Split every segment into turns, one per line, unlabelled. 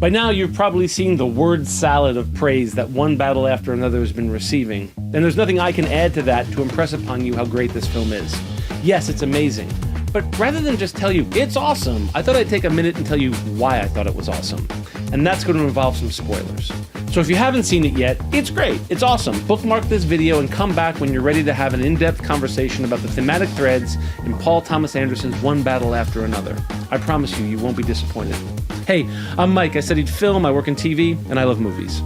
By now, you've probably seen the word salad of praise that one battle after another has been receiving, and there's nothing I can add to that to impress upon you how great this film is. Yes, it's amazing, but rather than just tell you it's awesome, I thought I'd take a minute and tell you why I thought it was awesome. And that's going to involve some spoilers. So if you haven't seen it yet, it's great, it's awesome. Bookmark this video and come back when you're ready to have an in-depth conversation about the thematic threads in Paul Thomas Anderson's One Battle After Another. I promise you, you won't be disappointed. Hey, I'm Mike. I studied film, I work in TV, and I love movies.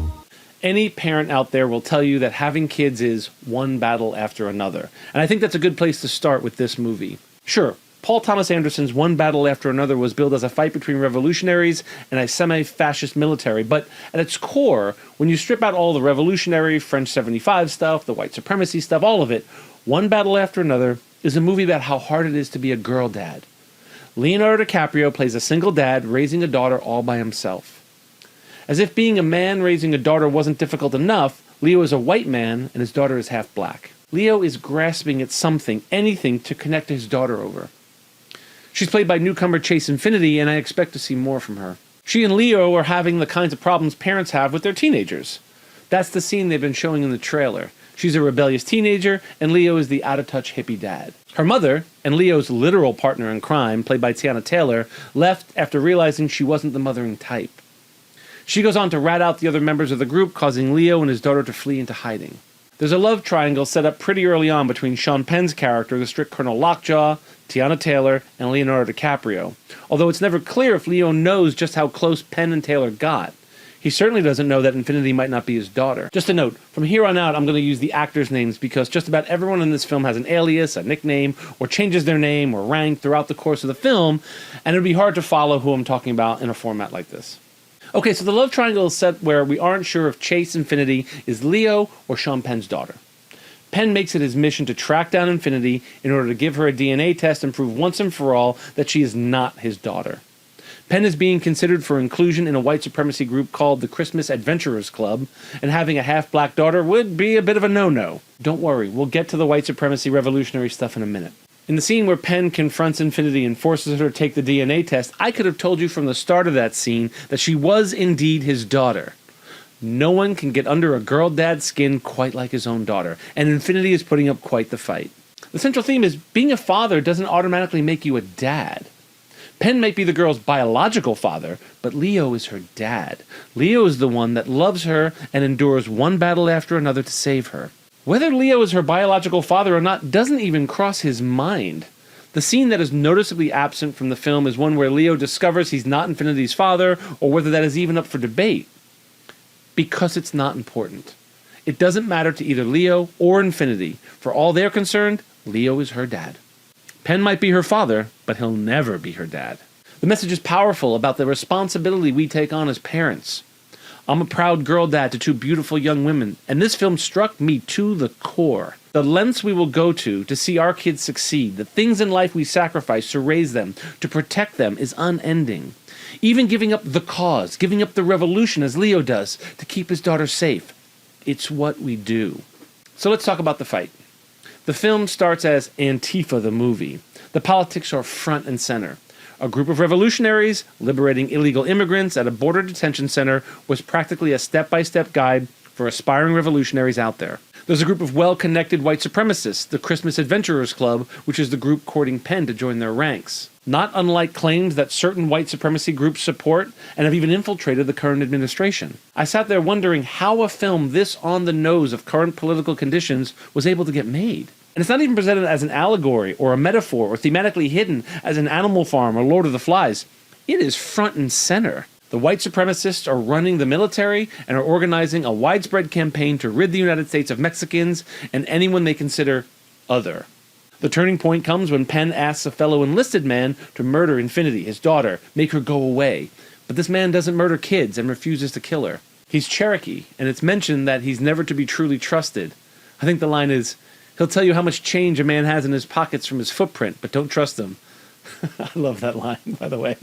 Any parent out there will tell you that having kids is one battle after another. And I think that's a good place to start with this movie. Sure, Paul Thomas Anderson's One Battle After Another was billed as a fight between revolutionaries and a semi-fascist military, but at its core, when you strip out all the revolutionary, French 75 stuff, the white supremacy stuff, all of it, One Battle After Another is a movie about how hard it is to be a girl dad. Leonardo DiCaprio plays a single dad raising a daughter all by himself. As if being a man raising a daughter wasn't difficult enough, Leo is a white man and his daughter is half black. Leo is grasping at something, anything, to connect his daughter over. She's played by newcomer Chase Infinity, and I expect to see more from her. She and Leo are having the kinds of problems parents have with their teenagers. That's the scene they've been showing in the trailer. She's a rebellious teenager, and Leo is the out-of-touch hippie dad. Her mother, and Leo's literal partner in crime, played by Tiana Taylor, left after realizing she wasn't the mothering type. She goes on to rat out the other members of the group, causing Leo and his daughter to flee into hiding. There's a love triangle set up pretty early on between Sean Penn's character, the strict Colonel Lockjaw, Tiana Taylor, and Leonardo DiCaprio, although it's never clear if Leo knows just how close Penn and Taylor got. He certainly doesn't know that Infinity might not be his daughter. Just a note, from here on out I'm going to use the actors' names because just about everyone in this film has an alias, a nickname, or changes their name or rank throughout the course of the film, and it would be hard to follow who I'm talking about in a format like this. Okay, so the love triangle is set where we aren't sure if Chase Infinity is Leo or Sean Penn's daughter. Penn makes it his mission to track down Infinity in order to give her a DNA test and prove once and for all that she is not his daughter. Penn is being considered for inclusion in a white supremacy group called the Christmas Adventurers Club, and having a half-black daughter would be a bit of a no-no. Don't worry, we'll get to the white supremacy revolutionary stuff in a minute. In the scene where Penn confronts Infinity and forces her to take the DNA test, I could have told you from the start of that scene that she was indeed his daughter. No one can get under a girl dad's skin quite like his own daughter, and Infinity is putting up quite the fight. The central theme is being a father doesn't automatically make you a dad. Penn might be the girl's biological father, but Leo is her dad. Leo is the one that loves her and endures one battle after another to save her. Whether Leo is her biological father or not doesn't even cross his mind. The scene that is noticeably absent from the film is one where Leo discovers he's not Infinity's father, or whether that is even up for debate. Because it's not important. It doesn't matter to either Leo or Infinity. For all they're concerned, Leo is her dad. Penn might be her father, but he'll never be her dad. The message is powerful about the responsibility we take on as parents. I'm a proud girl dad to two beautiful young women, and this film struck me to the core. The lengths we will go to see our kids succeed, the things in life we sacrifice to raise them, to protect them, is unending. Even giving up the cause, giving up the revolution as Leo does, to keep his daughter safe. It's what we do. So let's talk about the fight. The film starts as Antifa the movie. The politics are front and center. A group of revolutionaries liberating illegal immigrants at a border detention center was practically a step-by-step guide for aspiring revolutionaries out there. There's a group of well-connected white supremacists, the Christmas Adventurers Club, which is the group courting Penn to join their ranks. Not unlike claims that certain white supremacy groups support and have even infiltrated the current administration. I sat there wondering how a film this on the nose of current political conditions was able to get made. And it's not even presented as an allegory or a metaphor or thematically hidden as an Animal Farm or Lord of the Flies. It is front and center. The white supremacists are running the military and are organizing a widespread campaign to rid the United States of Mexicans and anyone they consider other. The turning point comes when Penn asks a fellow enlisted man to murder Infinity, his daughter, make her go away. But this man doesn't murder kids and refuses to kill her. He's Cherokee, and it's mentioned that he's never to be truly trusted. I think the line is, he'll tell you how much change a man has in his pockets from his footprint, but don't trust him. I love that line, by the way.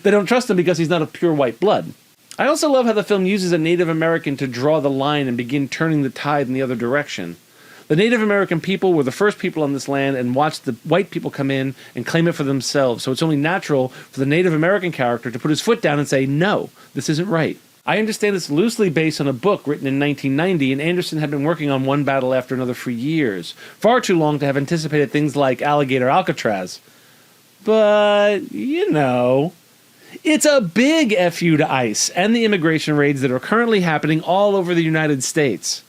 They don't trust him because he's not of pure white blood. I also love how the film uses a Native American to draw the line and begin turning the tide in the other direction. The Native American people were the first people on this land and watched the white people come in and claim it for themselves, so it's only natural for the Native American character to put his foot down and say, no, this isn't right. I understand it's loosely based on a book written in 1990, and Anderson had been working on one battle after another for years, far too long to have anticipated things like Alligator Alcatraz. But, you know, it's a big FU to ICE and the immigration raids that are currently happening all over the United States.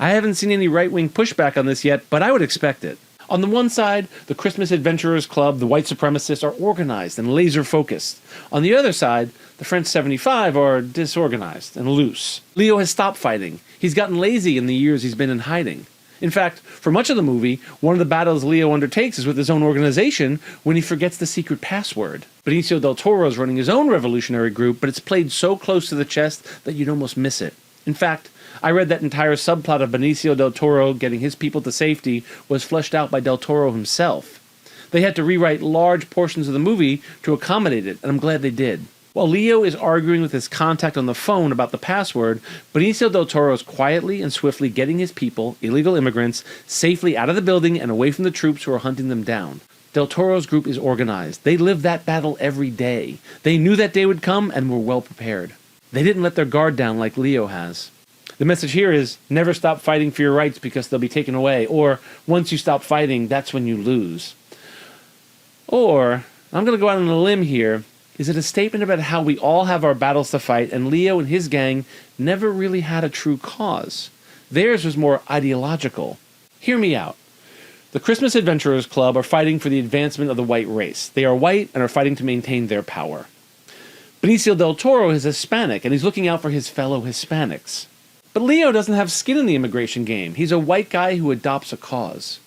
I haven't seen any right-wing pushback on this yet, but I would expect it. On the one side, the Christmas Adventurers Club, the white supremacists, are organized and laser-focused. On the other side, the French 75 are disorganized and loose. Leo has stopped fighting. He's gotten lazy in the years he's been in hiding. In fact, for much of the movie, one of the battles Leo undertakes is with his own organization when he forgets the secret password. Benicio del Toro is running his own revolutionary group, but it's played so close to the chest that you'd almost miss it. In fact, I read that entire subplot of Benicio del Toro getting his people to safety was fleshed out by del Toro himself. They had to rewrite large portions of the movie to accommodate it, and I'm glad they did. While Leo is arguing with his contact on the phone about the password, Benicio del Toro is quietly and swiftly getting his people, illegal immigrants, safely out of the building and away from the troops who are hunting them down. Del Toro's group is organized. They live that battle every day. They knew that day would come and were well prepared. They didn't let their guard down like Leo has. The message here is, never stop fighting for your rights because they'll be taken away, or once you stop fighting, that's when you lose. Or, I'm going to go out on a limb here, is it a statement about how we all have our battles to fight and Leo and his gang never really had a true cause? Theirs was more ideological. Hear me out. The Christmas Adventurers Club are fighting for the advancement of the white race. They are white and are fighting to maintain their power. Benicio del Toro is Hispanic and he's looking out for his fellow Hispanics. But Leo doesn't have skin in the immigration game. He's a white guy who adopts a cause.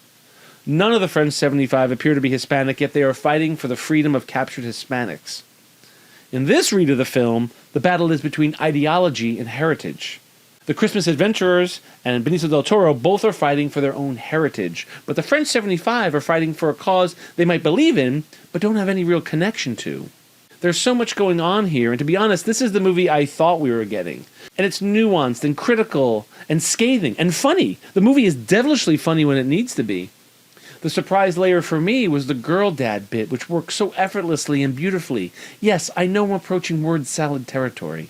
None of the French 75 appear to be Hispanic, yet they are fighting for the freedom of captured Hispanics. In this read of the film, the battle is between ideology and heritage. The Christmas Adventurers and Benicio del Toro both are fighting for their own heritage, but the French 75 are fighting for a cause they might believe in, but don't have any real connection to. There's so much going on here, and to be honest, this is the movie I thought we were getting. And it's nuanced and critical and scathing and funny. The movie is devilishly funny when it needs to be. The surprise layer for me was the girl dad bit, which works so effortlessly and beautifully. Yes, I know I'm approaching word salad territory.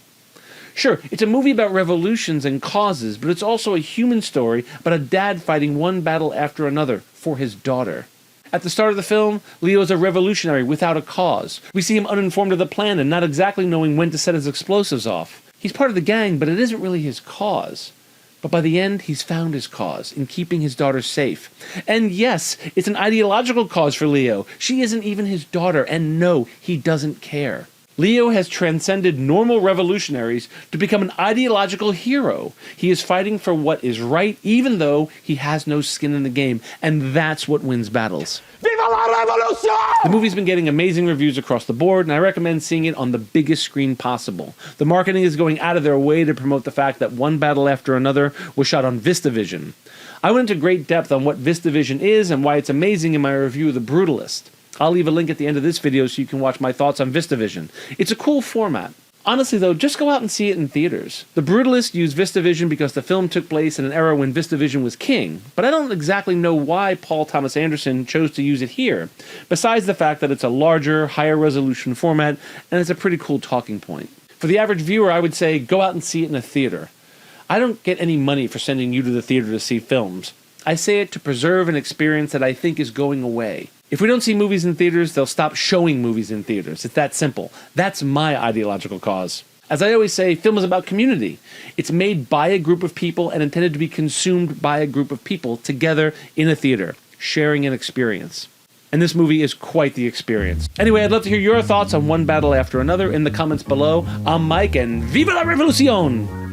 Sure, it's a movie about revolutions and causes, but it's also a human story about a dad fighting one battle after another for his daughter. At the start of the film, Leo is a revolutionary without a cause. We see him uninformed of the plan and not exactly knowing when to set his explosives off. He's part of the gang, but it isn't really his cause. But by the end, he's found his cause in keeping his daughter safe. And yes, it's an ideological cause for Leo. She isn't even his daughter, and no, he doesn't care. Leo has transcended normal revolutionaries to become an ideological hero. He is fighting for what is right, even though he has no skin in the game, and that's what wins battles. Viva la revolution! The movie's been getting amazing reviews across the board, and I recommend seeing it on the biggest screen possible. The marketing is going out of their way to promote the fact that one battle after another was shot on VistaVision. I went into great depth on what VistaVision is and why it's amazing in my review of The Brutalist. I'll leave a link at the end of this video so you can watch my thoughts on VistaVision. It's a cool format. Honestly though, just go out and see it in theaters. The Brutalist used VistaVision because the film took place in an era when VistaVision was king, but I don't exactly know why Paul Thomas Anderson chose to use it here, besides the fact that it's a larger, higher resolution format, and it's a pretty cool talking point. For the average viewer, I would say go out and see it in a theater. I don't get any money for sending you to the theater to see films. I say it to preserve an experience that I think is going away. If we don't see movies in theaters, they'll stop showing movies in theaters. It's that simple. That's my ideological cause. As I always say, film is about community. It's made by a group of people and intended to be consumed by a group of people together in a theater, sharing an experience. And this movie is quite the experience. Anyway, I'd love to hear your thoughts on one battle after another in the comments below. I'm Mike, and Viva la Revolucion!